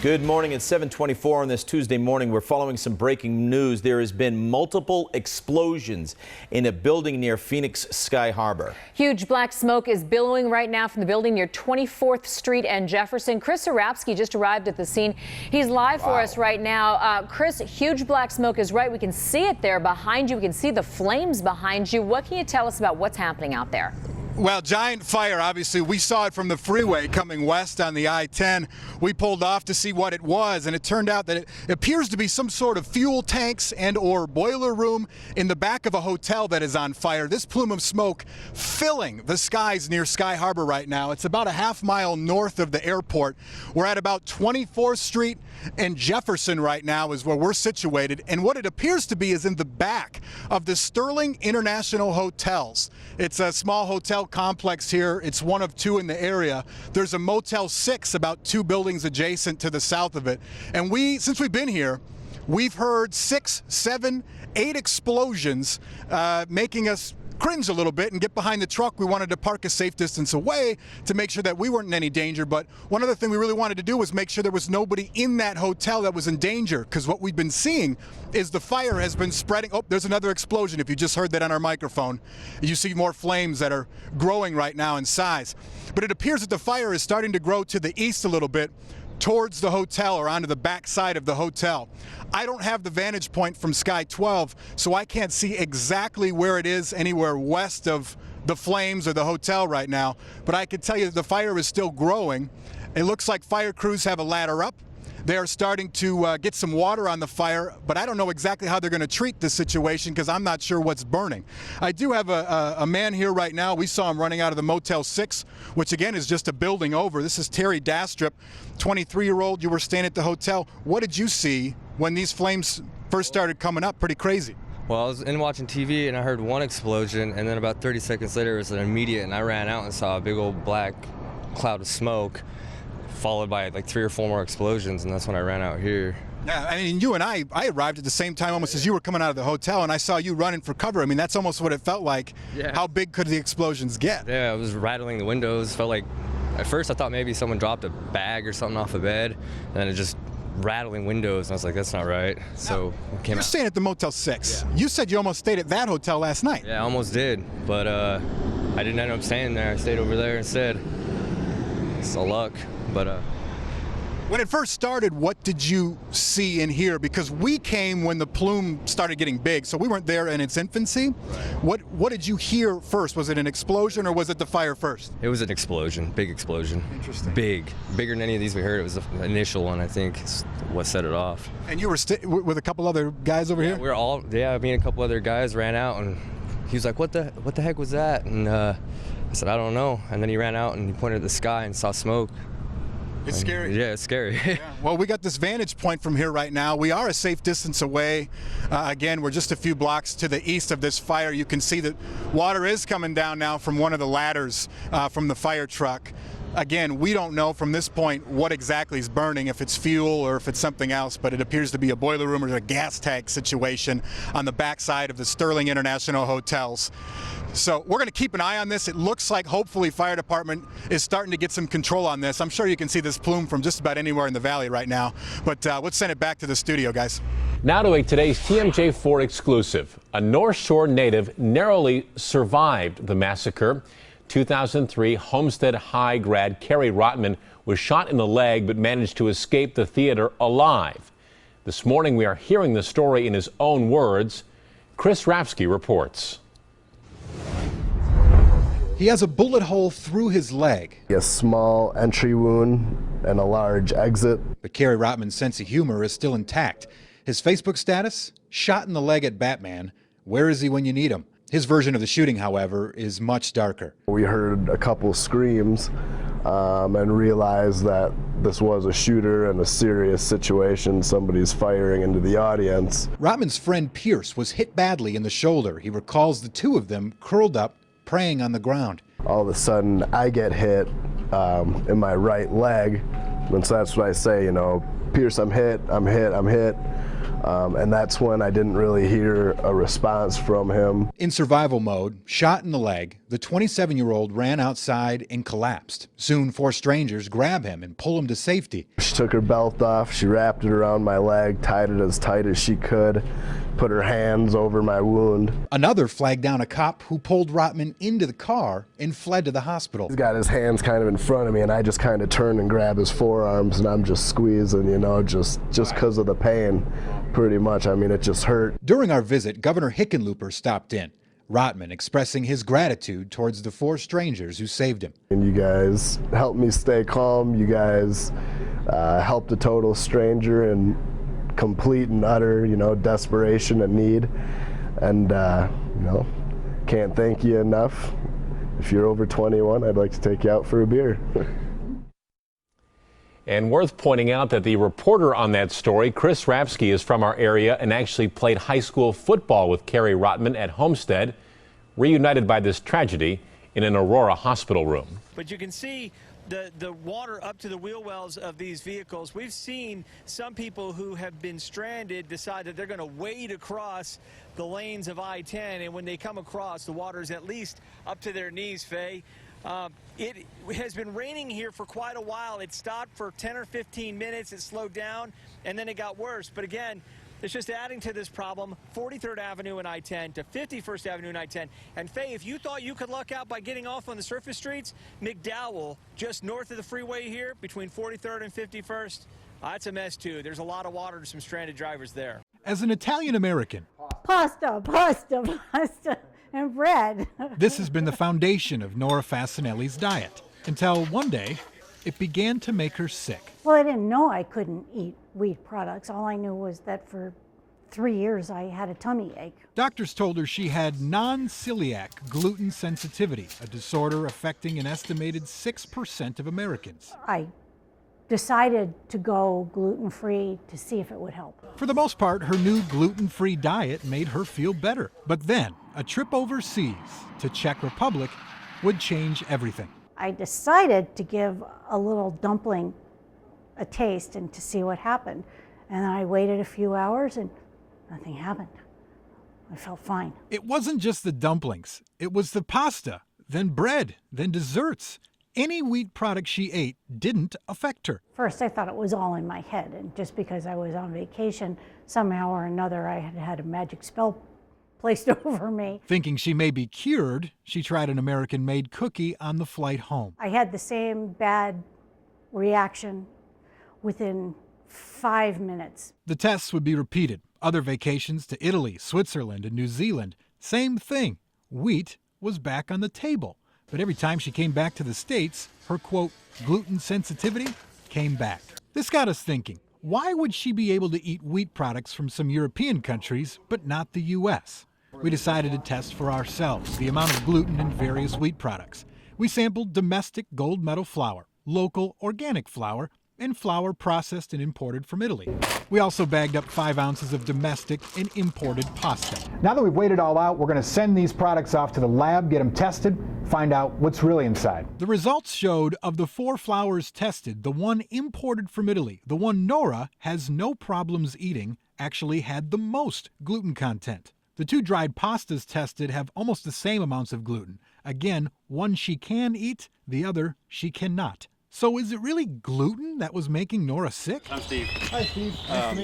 Good morning. It's 7:24 on this Tuesday morning. We're following some breaking news. There has been multiple explosions in a building near Phoenix Sky Harbor. Huge black smoke is billowing right now from the building near 24th Street and Jefferson. Chris Sarapsky just arrived at the scene. He's live for us right now. Chris, huge black smoke is right. We can see it there behind you. We can see the flames behind you. What can you tell us about what's happening out there? Well, giant fire, obviously. We saw it from the freeway coming west on the I-10. We pulled off to see what it was, and it turned out that it appears to be some sort of fuel tanks and or boiler room in the back of a hotel that is on fire. This plume of smoke filling the skies near Sky Harbor right now. It's about a half-mile north of the airport. We're at about 24th Street and Jefferson right now is where we're situated, and what it appears to be is in the back of the Sterling International Hotels. It's a small hotel complex here. It's one of two in the area. There's a Motel 6 about 2 buildings adjacent to the south of it. And since we've been here, we've heard 6, 7, 8 explosions, making us cringe a little bit and get behind the truck. We wanted to park a safe distance away to make sure that we weren't in any danger. But one other thing we really wanted to do was make sure there was nobody in that hotel that was in danger, because what we've been seeing is the fire has been spreading. Oh, there's another explosion. If you just heard that on our microphone, you see more flames that are growing right now in size. But it appears that the fire is starting to grow to the east a little bit, towards the hotel or onto the back side of the hotel. I don't have the vantage point from Sky 12, so I can't see exactly where it is anywhere west of the flames or the hotel right now, but I can tell you that the fire is still growing. It looks like fire crews have a ladder up. They are starting to get some water on the fire, but I don't know exactly how they're going to treat this situation because I'm not sure what's burning. I do have a man here right now. We saw him running out of the Motel 6, which again is just a building over. This is Terry Dastrup, 23-year-old. You were staying at the hotel. What did you see when these flames first started coming up? Pretty crazy. Well, I was in watching TV and I heard one explosion, and then about 30 seconds later it was an immediate, and I ran out and saw a big old black cloud of smoke, followed by like 3 or 4 more explosions, and that's when I ran out here. Yeah, I mean, you and I arrived at the same time almost as you were coming out of the hotel, and I saw you running for cover. I mean, that's almost what it felt like. Yeah. How big could the explosions get? Yeah, I was rattling the windows. Felt like, at first I thought maybe someone dropped a bag or something off a bed, and then it just rattling windows, and I was like, that's not right. So I came You're out. staying at the Motel 6. Yeah. You said you almost stayed at that hotel last night. Yeah, I almost did, but I didn't end up staying there. I stayed over there instead. It's a luck, but When it first started, what did you see and hear? Because we came when the plume started getting big, so we weren't there in its infancy. Right. What did you hear first? Was it an explosion or was it the fire first? it was an explosion, big explosion. Interesting. Bigger than any of these we heard. It was the initial one, I think, is what set it off. And you were with a couple other guys over here? We were all, me and a couple other guys ran out, and he was like, what the heck was that? And I said, I don't know. And then he ran out and he pointed at the sky and saw smoke. It's scary. Yeah, it's scary. Yeah. Well, we got this vantage point from here right now. We are a safe distance away. Again, we're just a few blocks to the east of this fire. You can see that water is coming down now from one of the ladders from the fire truck. Again, we don't know from this point what exactly is burning, if it's fuel or if it's something else, but it appears to be a boiler room or a gas tank situation on the backside of the Sterling International Hotels. So we're going to keep an eye on this. It looks like hopefully fire department is starting to get some control on this. I'm sure you can see this plume from just about anywhere in the valley right now, but let's send it back to the studio, guys. Now to today's TMJ4 exclusive. A North Shore native narrowly survived the massacre. 2003 Homestead High grad Kerry Rotman was shot in the leg but managed to escape the theater alive. This morning we are hearing the story in his own words. Chris Rapsky reports. He has a bullet hole through his leg. A small entry wound and a large exit. But Kerry Rotman's sense of humor is still intact. His Facebook status, shot in the leg at Batman. Where is he when you need him? His version of the shooting, however, is much darker. We heard a couple screams and realized that this was a shooter and a serious situation. Somebody's firing into the audience. Rotman's friend Pierce was hit badly in the shoulder. He recalls the two of them curled up, praying on the ground. All of a sudden, I get hit in my right leg. And so that's what I say, you know, Pierce, I'm hit, I'm hit, I'm hit. And that's when I didn't really hear a response from him. In survival mode, shot in the leg, the 27-year-old ran outside and collapsed. Soon, 4 strangers grab him and pull him to safety. She took her belt off, she wrapped it around my leg, tied it as tight as she could, put her hands over my wound. Another flagged down a cop who pulled Rotman into the car and fled to the hospital. He's got his hands kind of in front of me, and I just kind of turn and grab his forearms, and I'm just squeezing, you know, just because of the pain, pretty much. I mean, it just hurt. During our visit, Governor Hickenlooper stopped in, Rotman expressing his gratitude towards the 4 strangers who saved him. And you guys helped me stay calm. You guys helped a total stranger in complete and utter, you know, desperation and need. And, you know, can't thank you enough. If you're over 21, I'd like to take you out for a beer. And worth pointing out that the reporter on that story, Chris Rapsky, is from our area and actually played high school football with Carrie Rotman at Homestead, reunited by this tragedy in an Aurora hospital room. But you can see the water up to the wheel wells of these vehicles. We've seen some people who have been stranded decide that they're going to wade across the lanes of I-10, and when they come across, the water is at least up to their knees, Faye. It has been raining here for quite a while. It stopped for 10 or 15 minutes. It slowed down, and then it got worse. But again, it's just adding to this problem. 43rd Avenue and I-10 to 51st Avenue and I-10. And Faye, if you thought you could luck out by getting off on the surface streets, McDowell, just north of the freeway here, between 43rd and 51st, that's a mess too. There's a lot of water to some stranded drivers there. As an Italian-American, Pasta, and bread. this has been the foundation of Nora Fasanelli's diet, until one day it began to make her sick. Well, I didn't know I couldn't eat wheat products. All I knew was that for 3 years I had a tummy ache. Doctors told her she had non-celiac gluten sensitivity, a disorder affecting an estimated 6% of Americans. I decided to go gluten-free to see if it would help. For the most part, her new gluten-free diet made her feel better. But then, a trip overseas to Czech Republic would change everything. I decided to give a little dumpling a taste and to see what happened. And I waited a few hours and nothing happened. I felt fine. It wasn't just the dumplings. It was the pasta, then bread, then desserts. Any wheat product she ate didn't affect her. First, I thought it was all in my head, and just because I was on vacation, somehow or another, I had had a magic spell placed over me. Thinking she may be cured, she tried an American-made cookie on the flight home. I had the same bad reaction within 5 minutes. The tests would be repeated. Other vacations to Italy, Switzerland, and New Zealand. Same thing. Wheat was back on the table. But every time she came back to the States, her, quote, gluten sensitivity came back. This got us thinking, why would she be able to eat wheat products from some European countries, but not the U.S.? We decided to test for ourselves the amount of gluten in various wheat products. We sampled domestic gold medal flour, local organic flour, and flour processed and imported from Italy. We also bagged up 5 ounces of domestic and imported pasta. Now that we've weighed it all out, we're going to send these products off to the lab, get them tested, find out what's really inside. The results showed of the 4 flours tested, the one imported from Italy, the one Nora has no problems eating, actually had the most gluten content. The 2 dried pastas tested have almost the same amounts of gluten. Again, one she can eat, the other she cannot. So is it really gluten that was making Nora sick? I'm Steve. Hi, Steve.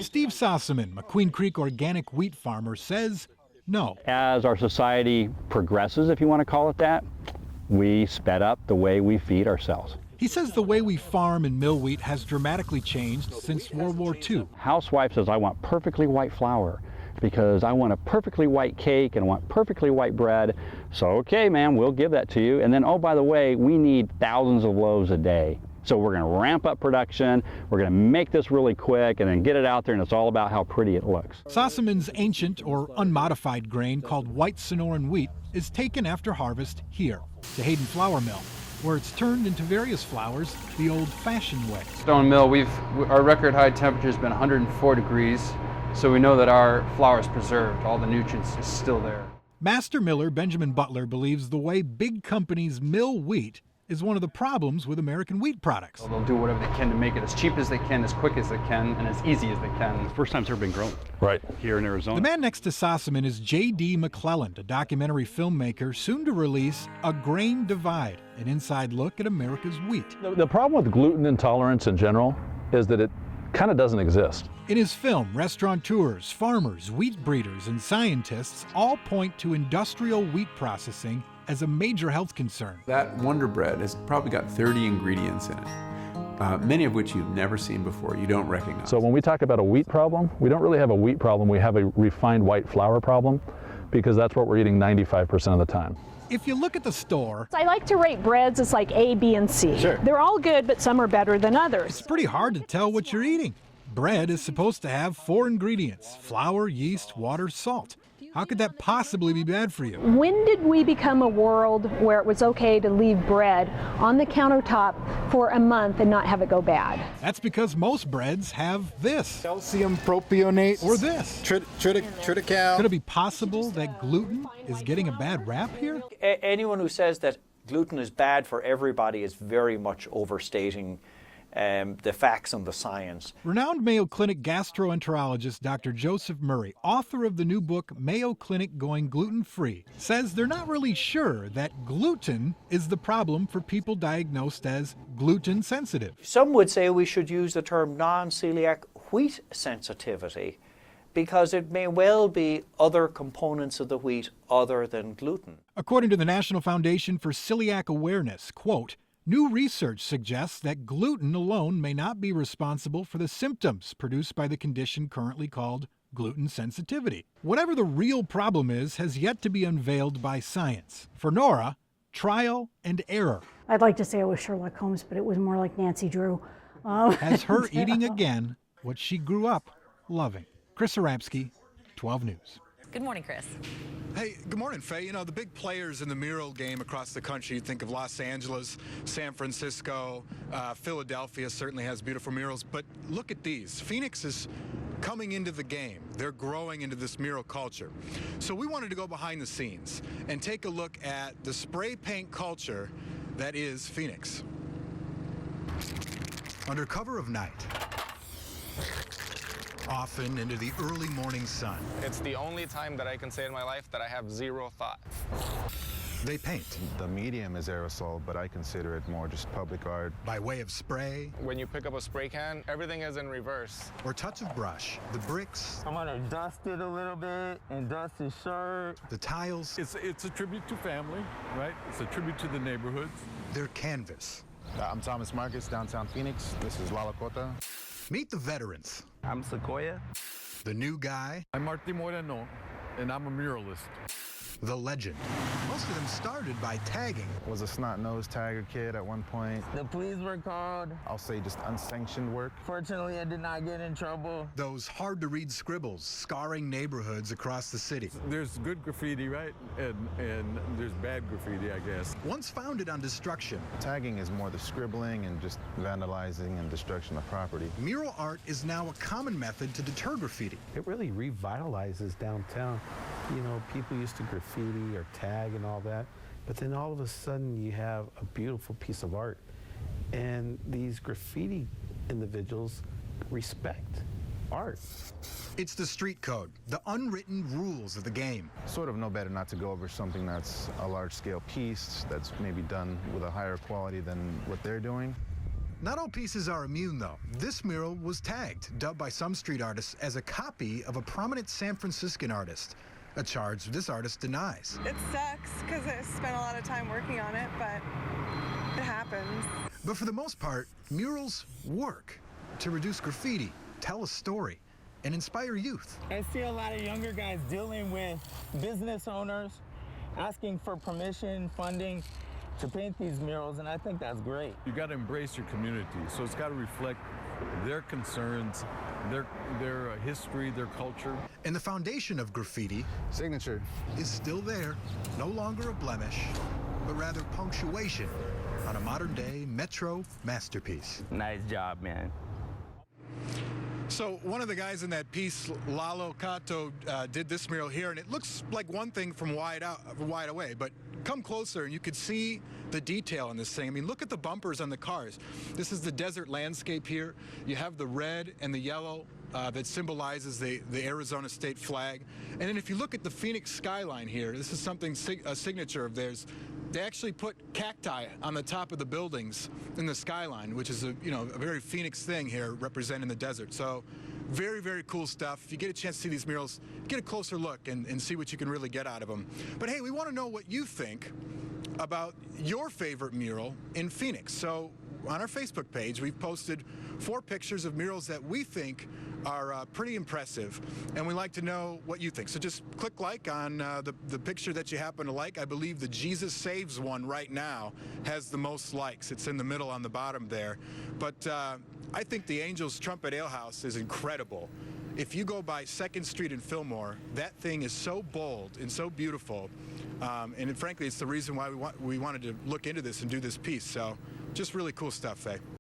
Steve Sossaman, McQueen Creek organic wheat farmer, says no. As our society progresses, if you want to call it that, we sped up the way we feed ourselves. He says the way we farm and mill wheat has dramatically changed since World War II. Housewife says, I want perfectly white flour because I want a perfectly white cake and I want perfectly white bread. So, okay, man, we'll give that to you. And then, oh, by the way, we need thousands of loaves a day. So we're going to ramp up production, we're going to make this really quick, and then get it out there, and it's all about how pretty it looks. Sossaman's ancient or unmodified grain called white Sonoran wheat is taken after harvest here to Hayden Flour Mill, where it's turned into various flours the old-fashioned way. Stone Mill, our record high temperature has been 104 degrees, so we know that our flour is preserved. All the nutrients is still there. Master miller Benjamin Butler believes the way big companies mill wheat is one of the problems with American wheat products. They'll do whatever they can to make it as cheap as they can, as quick as they can, and as easy as they can. First time it's ever been grown. Right. Here in Arizona. The man next to Sossaman is J.D. McClelland, a documentary filmmaker soon to release A Grain Divide, an inside look at America's wheat. The problem with gluten intolerance in general is that it kind of doesn't exist. In his film, restaurateurs, farmers, wheat breeders, and scientists all point to industrial wheat processing as a major health concern. That Wonder Bread has probably got 30 ingredients in it, many of which you've never seen before, you don't recognize. So when we talk about a wheat problem, we don't really have a wheat problem, we have a refined white flour problem, because that's what we're eating 95% of the time. If you look at the store, I like to rate breads as like A, B, and C. Sure. They're all good, but some are better than others. it's pretty hard to tell what you're eating. Bread is supposed to have 4 ingredients: flour, yeast, water, salt. How could that possibly be bad for you? When did we become a world where it was okay to leave bread on the countertop for a month and not have it go bad? That's because most breads have this. Calcium propionate. Or this. Triticale. Could it be possible that gluten is getting a bad rap here? Anyone who says that gluten is bad for everybody is very much overstating the facts and the science. Renowned Mayo Clinic gastroenterologist Dr. Joseph Murray, author of the new book Mayo Clinic Going Gluten-Free, says they're not really sure that gluten is the problem for people diagnosed as gluten sensitive. Some would say we should use the term non-celiac wheat sensitivity, because it may well be other components of the wheat other than gluten. According to the National Foundation for Celiac Awareness, quote, new research suggests that gluten alone may not be responsible for the symptoms produced by the condition currently called gluten sensitivity. Whatever the real problem is has yet to be unveiled by science. For Nora, trial and error. I'd like to say it was Sherlock Holmes, but it was more like Nancy Drew. Has her eating again what she grew up loving. Chris Arapsky, 12 News. Good morning, Chris. Hey, good morning, Faye. You know, the big players in the mural game across the country, you think of Los Angeles, San Francisco, Philadelphia certainly has beautiful murals, but look at these. Phoenix is coming into the game. They're growing into this mural culture. So we wanted to go behind the scenes and take a look at the spray paint culture that is Phoenix. Under cover of night, often into the early morning sun. It's the only time that I can say in my life that I have zero thought. They paint. The medium is aerosol, but I consider it more just public art. By way of spray. When you pick up a spray can, everything is in reverse. Or touch of brush. The bricks. I'm gonna dust it a little bit and dust his shirt. The tiles. It's a tribute to family, right? It's a tribute to the neighborhoods. Their canvas. I'm Thomas Marcus, downtown Phoenix. This is La Lakota. Meet the veterans. I'm Sequoia. The new guy. I'm Marty Moreno, and I'm a muralist. The legend. Most of them started by tagging. Was a snot-nosed tagger kid at one point. The police were called. I'll say just unsanctioned work. Fortunately, I did not get in trouble. Those hard-to-read scribbles scarring neighborhoods across the city. There's good graffiti, right? And there's bad graffiti, I guess. Once founded on destruction. Tagging is more the scribbling and just vandalizing and destruction of property. Mural art is now a common method to deter graffiti. It really revitalizes downtown. You know, people used to graffiti or tag and all that, but then all of a sudden you have a beautiful piece of art, and these graffiti individuals respect art. It's the street code, the unwritten rules of the game. Sort of know better not to go over something that's a large-scale piece that's maybe done with a higher quality than what they're doing. Not all pieces are immune, though. This mural was tagged, dubbed by some street artists as a copy of a prominent San Franciscan artist, a charge this artist denies. It sucks because I spent a lot of time working on it, but it happens. But for the most part, murals work to reduce graffiti, tell a story, and inspire youth. I see a lot of younger guys dealing with business owners, asking for permission, funding to paint these murals, and I think that's great. You got to embrace your community, so it's got to reflect their concerns, their history, their culture. And the foundation of graffiti, signature, is still there, no longer a blemish, but rather punctuation on a modern-day Metro masterpiece. Nice job, man. So one of the guys in that piece, Lalo Kato, did this mural here, and it looks like one thing from wide away, but come closer and you could see the detail on this thing. I mean, look at the bumpers on the cars. This is the desert landscape here. You have the red and the yellow that symbolizes the Arizona state flag. And then if you look at the Phoenix skyline here, this is something, a signature of theirs. They actually put cacti on the top of the buildings in the skyline, which is a very Phoenix thing here representing the desert. So very, very cool stuff. If you get a chance to see these murals, get a closer look and see what you can really get out of them. But hey, we want to know what you think about your favorite mural in Phoenix. So on our Facebook page, we've posted 4 pictures of murals that we think are pretty impressive, and we'd like to know what you think. So just click like on the picture that you happen to like. I believe the Jesus Saves one right now has the most likes. It's in the middle on the bottom there. But I think the Angels Trumpet Ale House is incredible. If you go by 2nd Street in Fillmore, that thing is so bold and so beautiful. And frankly, it's the reason why we wanted to look into this and do this piece. So just really cool stuff, Faye.